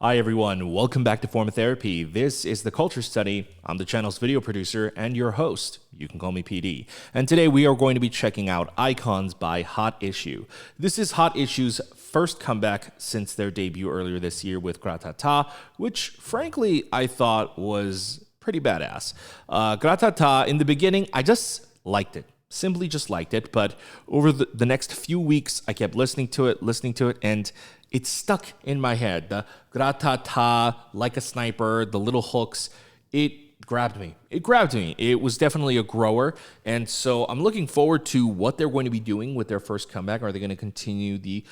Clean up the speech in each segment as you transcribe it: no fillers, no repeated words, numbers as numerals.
Hi everyone, welcome back to Form of Therapy. This is the Culture Study. I'm the channel's video producer and your host. You can call me PD. And today we are going to be checking out Icons by Hot Issue. This is Hot Issue's first comeback since their debut earlier this year with Gratata, which frankly I thought was pretty badass. Gratata, in the beginning, I just liked it. Simply just liked it, but over the next few weeks, I kept listening to it, and it stuck in my head. The gratata, like a sniper, the little hooks, it grabbed me. It was definitely a grower, and so I'm looking forward to what they're going to be doing with their first comeback. Are they going to continue the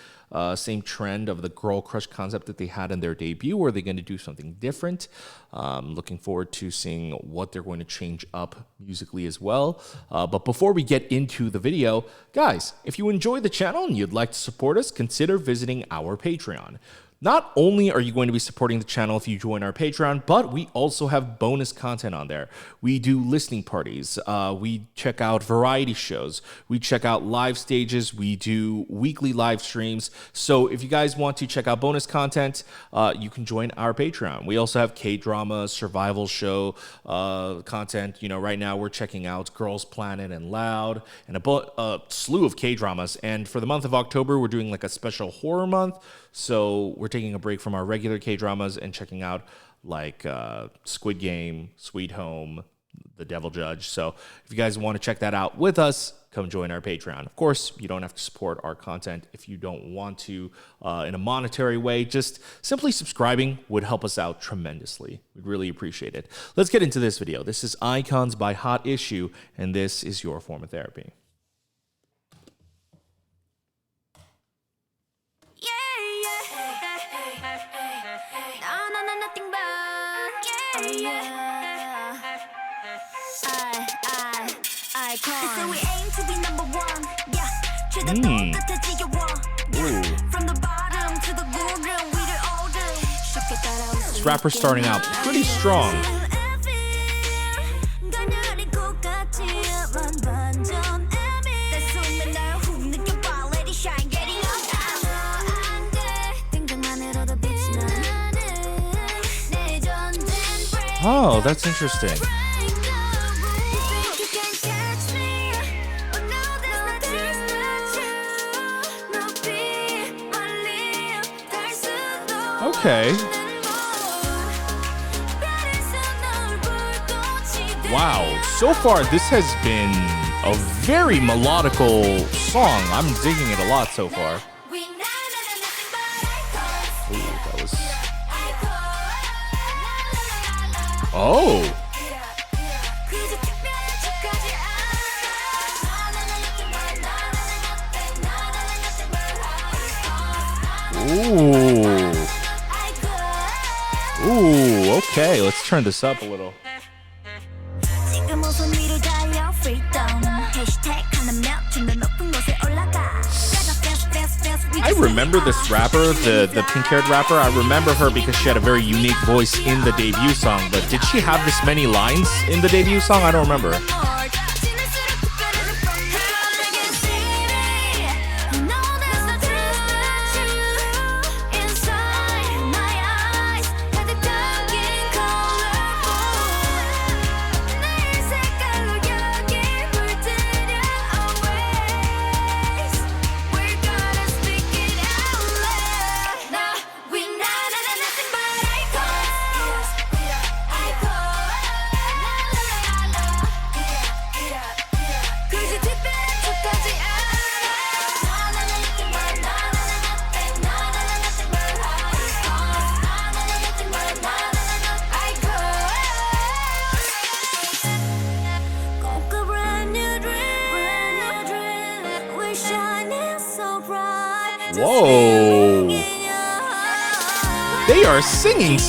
same trend of the girl crush concept that they had in their debut, or are they going to do something different? Looking forward to seeing what they're going to change up musically as well. But before we get into the video, guys, if you enjoy the channel and you'd like to support us, consider visiting our Patreon. Not only are you going to be supporting the channel if you join our Patreon, but we also have bonus content on there. We do listening parties. We check out variety shows. We check out live stages. We do weekly live streams. So if you guys want to check out bonus content, you can join our Patreon. We also have K-drama, survival show content. You know, right now we're checking out Girls Planet and Loud and a slew of K-dramas. And for the month of October, we're doing like a special horror month. So we're taking a break from our regular K-dramas and checking out like Squid Game, Sweet Home, The Devil Judge. So if you guys want to check that out with us, come join our Patreon. Of course, you don't have to support our content if you don't want to in a monetary way. Just simply subscribing would help us out tremendously. We'd really appreciate it. Let's get into this video. This is Icons by Hot Issue, and this is your form of therapy. This rapper's starting out pretty strong. Oh, that's interesting. Okay. Wow. So far, this has been a very melodical song. I'm digging it a lot so far. Ooh, that was... Oh. Ooh. Ooh, okay, let's turn this up a little. I remember this rapper, the pink-haired rapper. I remember her because she had a very unique voice in the debut song, but did she have this many lines in the debut song? I don't remember. Whoa! They are singing.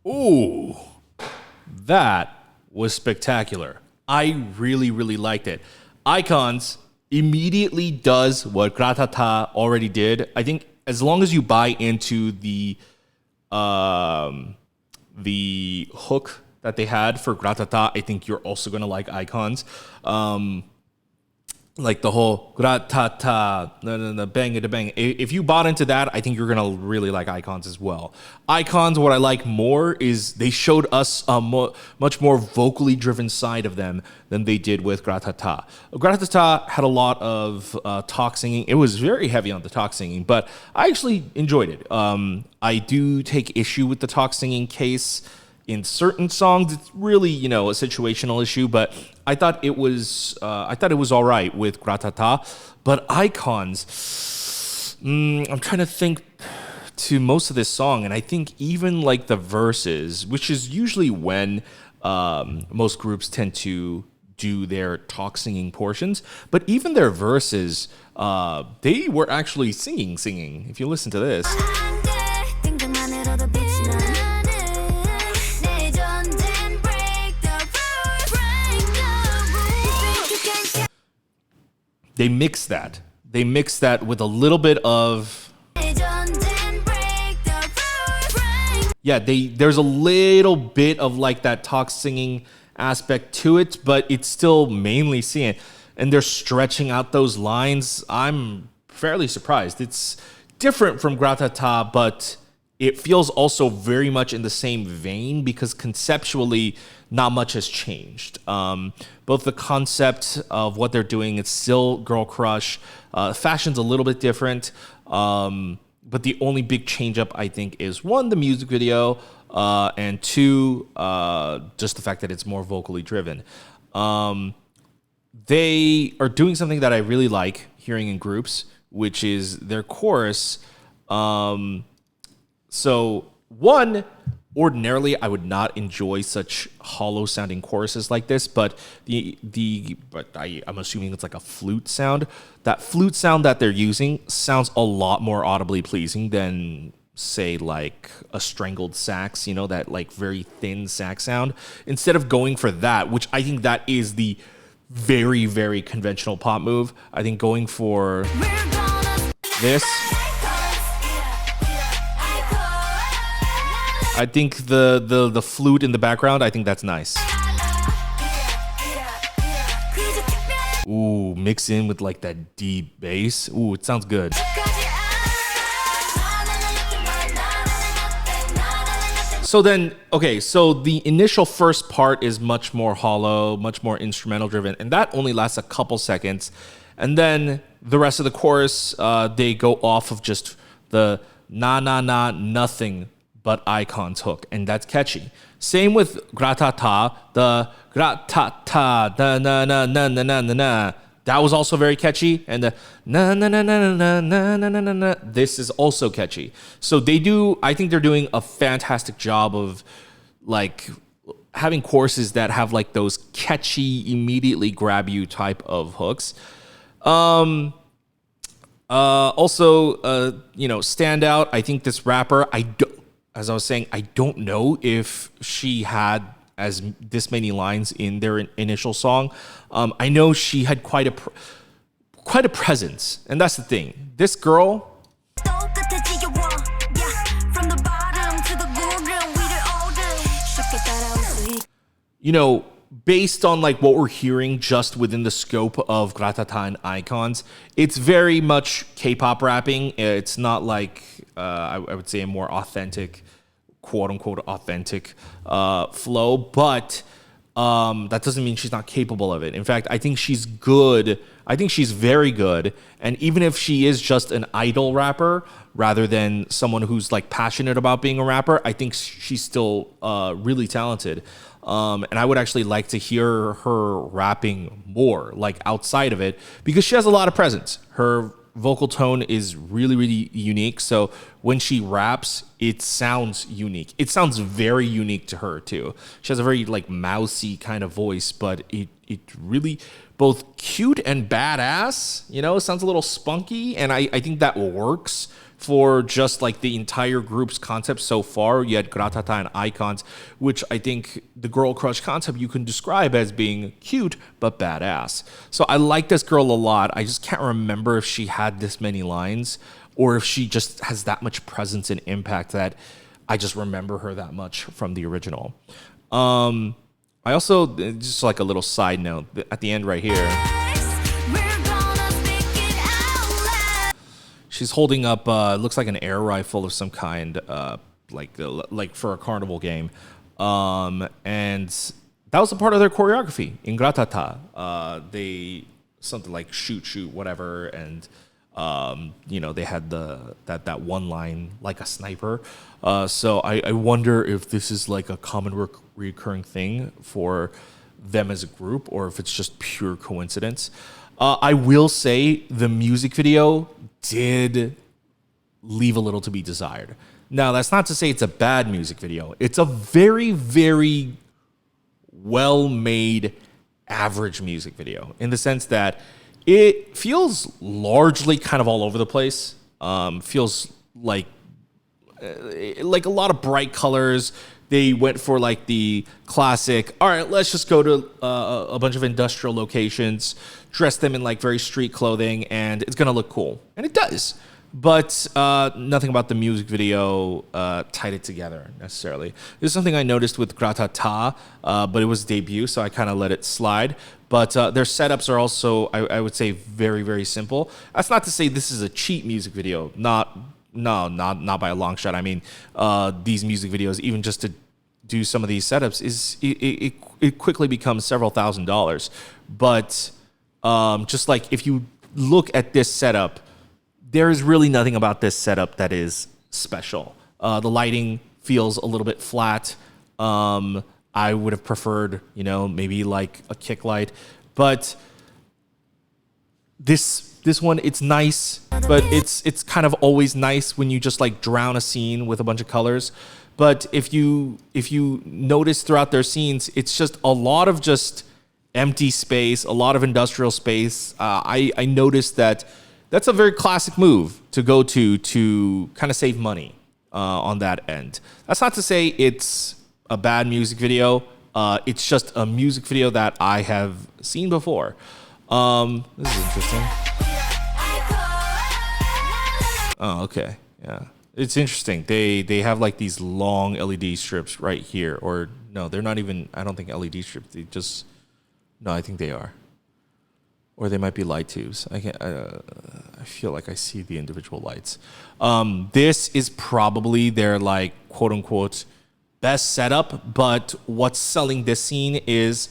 Ooh, that was spectacular. I really, really liked it. Icons immediately does what Gratata already did. I think as long as you buy into the hook that they had for Gratata, I think you're also gonna like Icons. Like the whole gratata, no, bang it, bang. If you bought into that, I think you're gonna really like Icons as well. Icons, what I like more is they showed us a much more vocally driven side of them than they did with Gratata. Gratata had a lot of talk singing. It was very heavy on the talk singing, but I actually enjoyed it. I do take issue with the talk singing case. In certain songs, it's really, a situational issue, but I thought it was all right with Gratata. But Icons, I'm trying to think to most of this song, and I think even like the verses, which is usually when most groups tend to do their talk singing portions, but even their verses, they were actually singing. If you listen to this. They mix that. They mix that with a little bit of... Yeah, there's a little bit of like that talk singing aspect to it, but it's still mainly singing. And they're stretching out those lines. I'm fairly surprised. It's different from Gratata, but it feels also very much in the same vein because conceptually, not much has changed. Both the concept of what they're doing, it's still girl crush. Fashion's a little bit different. But the only big change up, I think, is one, the music video, and two, just the fact that it's more vocally driven. They are doing something that I really like hearing in groups, which is their chorus. So one, ordinarily I would not enjoy such hollow sounding choruses like this, but I'm assuming it's like a flute sound. That flute sound that they're using sounds a lot more audibly pleasing than say like a strangled sax, that like very thin sax sound. Instead of going for that, which I think that is the very, very conventional pop move, I think going for this, I think the flute in the background, I think that's nice. Ooh, mix in with like that deep bass. Ooh, it sounds good. So then, okay, so the initial first part is much more hollow, much more instrumental driven, and that only lasts a couple seconds. And then the rest of the chorus, they go off of just the na na na nothing but Icons hook, and that's catchy. Same with Gratata, the Gratata, da na na na na na na na. That was also very catchy, and the na na na na na na na na na. This is also catchy. So I think they're doing a fantastic job of like having choruses that have like those catchy, immediately grab you type of hooks. Also, standout. I think this rapper, as I was saying, I don't know if she had this many lines in their initial song. I know she had quite a presence, and that's the thing. This girl, based on like what we're hearing just within the scope of Gratata and Icons, it's very much K-pop rapping. It's not like I would say a more authentic, quote unquote authentic flow, but that doesn't mean she's not capable of it. In fact, I think she's good. I think she's very good. And even if she is just an idol rapper rather than someone who's like passionate about being a rapper, I think she's still really talented. And I would actually like to hear her rapping more, like outside of it, because she has a lot of presence. Her vocal tone is really, really unique. So when she raps, it sounds unique. It sounds very unique to her too. She has a very like mousy kind of voice, but it's really both cute and badass. You know, it sounds a little spunky, and I think that works for just like the entire group's concept so far. You had Gratata and Icons, which I think the girl crush concept you can describe as being cute but badass. So I like this girl a lot. I just can't remember if she had this many lines or if she just has that much presence and impact that I just remember her that much from the original. I also, just like a little side note, at the end right here, she's holding up, looks like an air rifle of some kind, like for a carnival game. And that was a part of their choreography in Gratata. They, something like shoot, whatever, and they had that one line like a sniper. So I wonder if this is like a common recurring thing for them as a group, or if it's just pure coincidence. I will say the music video did leave a little to be desired. Now, that's not to say it's a bad music video. It's a very, very well-made, average music video in the sense that it feels largely kind of all over the place. Feels like a lot of bright colors. They went for like the classic, all right, let's just go to a bunch of industrial locations, dress them in like very street clothing, and it's going to look cool. And it does. But nothing about the music video tied it together necessarily. This is something I noticed with Gratata, but it was debut, so I kind of let it slide. But their setups are also, I would say, very, very simple. That's not to say this is a cheap music video. Not by a long shot. I mean, these music videos, even just to do some of these setups, it quickly becomes several $1,000s. But just like if you look at this setup, there is really nothing about this setup that is special. The lighting feels a little bit flat. I would have preferred, maybe like a kick light. But this one, it's nice, but it's kind of always nice when you just like drown a scene with a bunch of colors. But if you notice throughout their scenes, it's just a lot of just empty space, a lot of industrial space. I noticed that's a very classic move to go to kind of save money on that end. That's not to say it's a bad music video. It's just a music video that I have seen before. This is interesting. Oh, okay. Yeah. It's interesting. They have like these long LED strips right here. Or no, they're not even, I don't think LED strips. No, I think they are. Or they might be light tubes. I feel like I see the individual lights. This is probably their like quote unquote best setup, but what's selling this scene is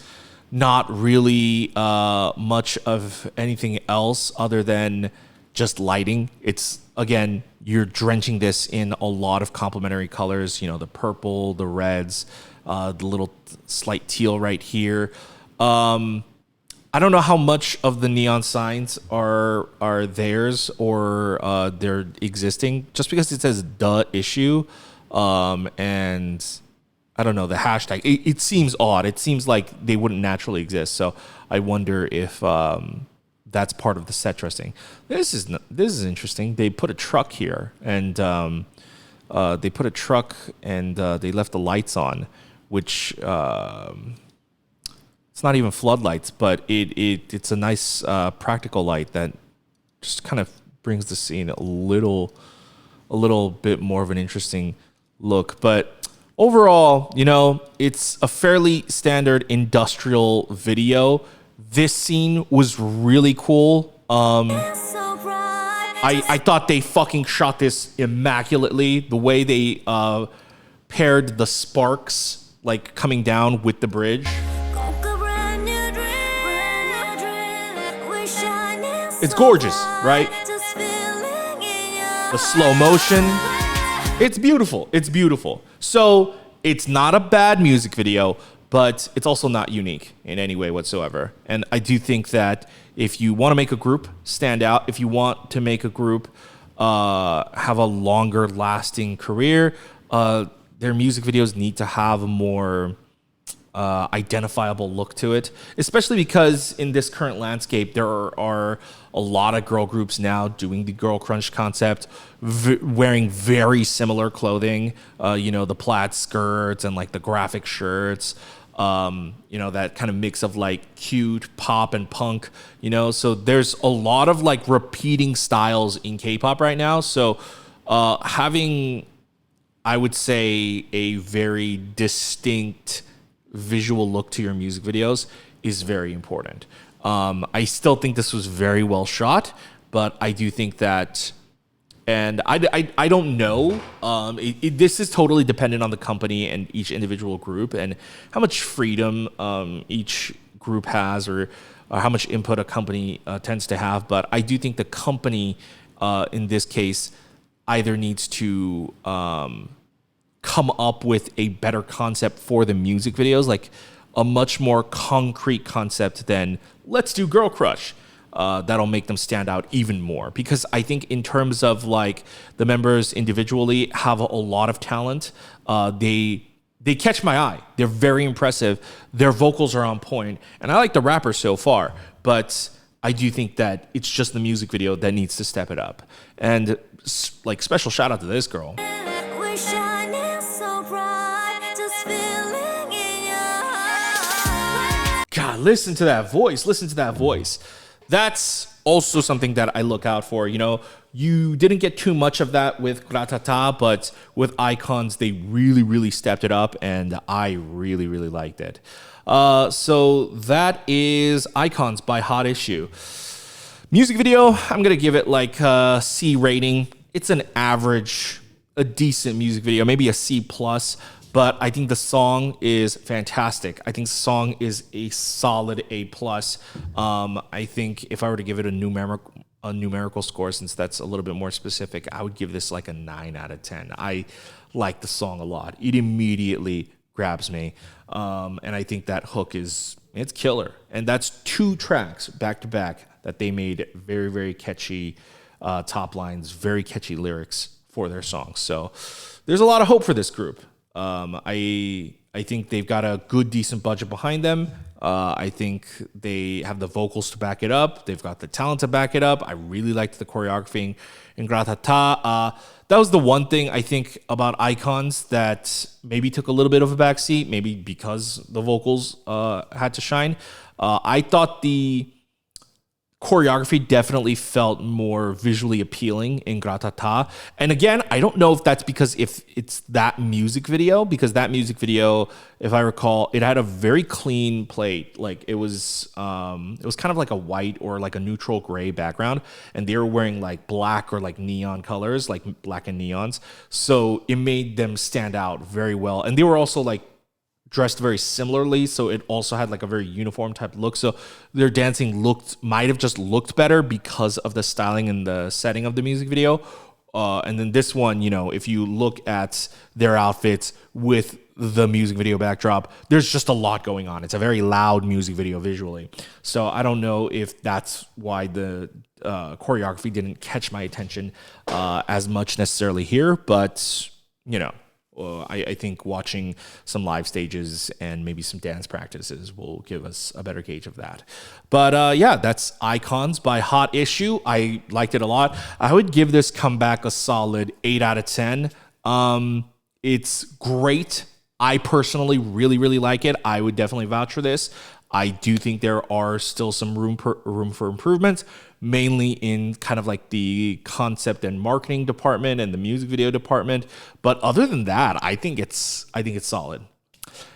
not really much of anything else other than just lighting. It's, again, you're drenching this in a lot of complementary colors, the purple, the reds, the little slight teal right here. I don't know how much of the neon signs are theirs or they're existing, just because it says "the issue," and I don't know the hashtag. It seems odd. It seems like they wouldn't naturally exist. So I wonder if that's part of the set dressing. This is interesting. They put a truck here, and they left the lights on, which. It's not even floodlights, but it's a nice practical light that just kind of brings the scene a little bit more of an interesting look. But overall, it's a fairly standard industrial video. This scene was really cool. I thought they fucking shot this immaculately. The way they paired the sparks like coming down with the bridge. It's gorgeous, right? The slow motion. It's beautiful. It's beautiful. So it's not a bad music video, but it's also not unique in any way whatsoever. And I do think that if you want to make a group stand out, if you want to make a group have a longer lasting career, their music videos need to have a more identifiable look to it, especially because in this current landscape, there are a lot of girl groups now doing the girl crunch concept, wearing very similar clothing, the plaid skirts and like the graphic shirts, that kind of mix of like cute pop and punk, so there's a lot of like repeating styles in K-pop right now. So having, I would say, a very distinct visual look to your music videos is very important. I still think this was very well shot, but I do think that, and I don't know, this is totally dependent on the company and each individual group and how much freedom each group has, or how much input a company tends to have. But I do think the company, in this case, either needs to come up with a better concept for the music videos, like a much more concrete concept than let's do girl crush. That'll make them stand out even more, because I think in terms of like the members individually have a lot of talent. They catch my eye. They're very impressive. Their vocals are on point, and I like the rappers so far, but I do think that it's just the music video that needs to step it up. And like, special shout out to this girl. God, listen to that voice. That's also something that I look out for. You didn't get too much of that with Gratata, but with Icons, they really, really stepped it up, and I really, really liked it. So that is Icons by Hot Issue. Music video, I'm going to give it like a C rating. It's an average, a decent music video, maybe a C+. But I think the song is fantastic. I think the song is a solid A+. I think if I were to give it a numerical score, since that's a little bit more specific, I would give this like a 9 out of 10. I like the song a lot. It immediately grabs me. And I think that hook it's killer. And that's 2 tracks back to back that they made very, very catchy top lines, very catchy lyrics for their songs. So there's a lot of hope for this group. I think they've got a good, decent budget behind them. I think they have the vocals to back it up. They've got the talent to back it up. I really liked the choreography in Gratata. That was the one thing I think about Icons that maybe took a little bit of a backseat, maybe because the vocals had to shine. I thought the choreography definitely felt more visually appealing in Gratata. And again, I don't know if that's because if it's that music video, because that music video, if I recall, it had a very clean plate. Like it was kind of like a white or like a neutral gray background, and they were wearing like black or like neon colors, like black and neons. So it made them stand out very well. And they were also like dressed very similarly, so it also had like a very uniform type look. So their dancing might have just looked better because of the styling and the setting of the music video. And then this one, if you look at their outfits with the music video backdrop, there's just a lot going on. It's a very loud music video visually. So I don't know if that's why the choreography didn't catch my attention as much necessarily here, but I think watching some live stages and maybe some dance practices will give us a better gauge of that. But that's Icons by Hot Issue. I liked it a lot. I would give this comeback a solid 8 out of 10. It's great. I personally really, really like it. I would definitely vouch for this. I do think there are still some room for improvement, mainly in kind of like the concept and marketing department and the music video department. But other than that, I think it's solid.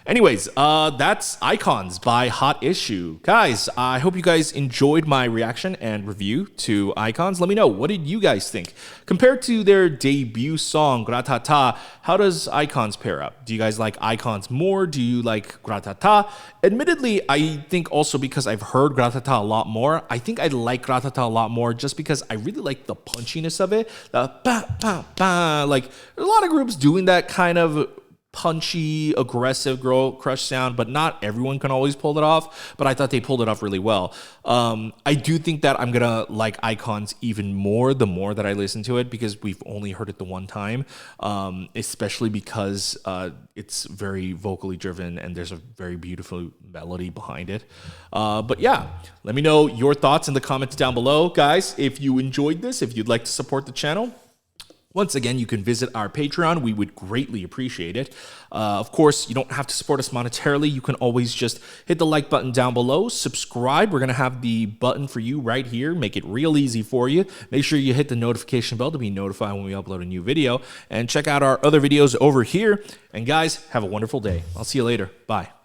Anyways, that's Icons by Hot Issue. Guys, I hope you guys enjoyed my reaction and review to Icons. Let me know, what did you guys think? Compared to their debut song, Gratata, how does Icons pair up? Do you guys like Icons more? Do you like Gratata? Admittedly, I think also because I've heard Gratata a lot more, I think I like Gratata a lot more just because I really like the punchiness of it. The ba, ba, ba. Like, a lot of groups doing that kind of punchy, aggressive girl crush sound, but not everyone can always pull it off. But I thought they pulled it off really well. I do think that I'm gonna like Icons even more the more that I listen to it, because we've only heard it the one time, especially because it's very vocally driven and there's a very beautiful melody behind it. But yeah, let me know your thoughts in the comments down below, guys. If you enjoyed this, if you'd like to support the channel, once again, you can visit our Patreon. We would greatly appreciate it. Of course, you don't have to support us monetarily. You can always just hit the like button down below, subscribe. We're going to have the button for you right here. Make it real easy for you. Make sure you hit the notification bell to be notified when we upload a new video. And check out our other videos over here. And guys, have a wonderful day. I'll see you later. Bye.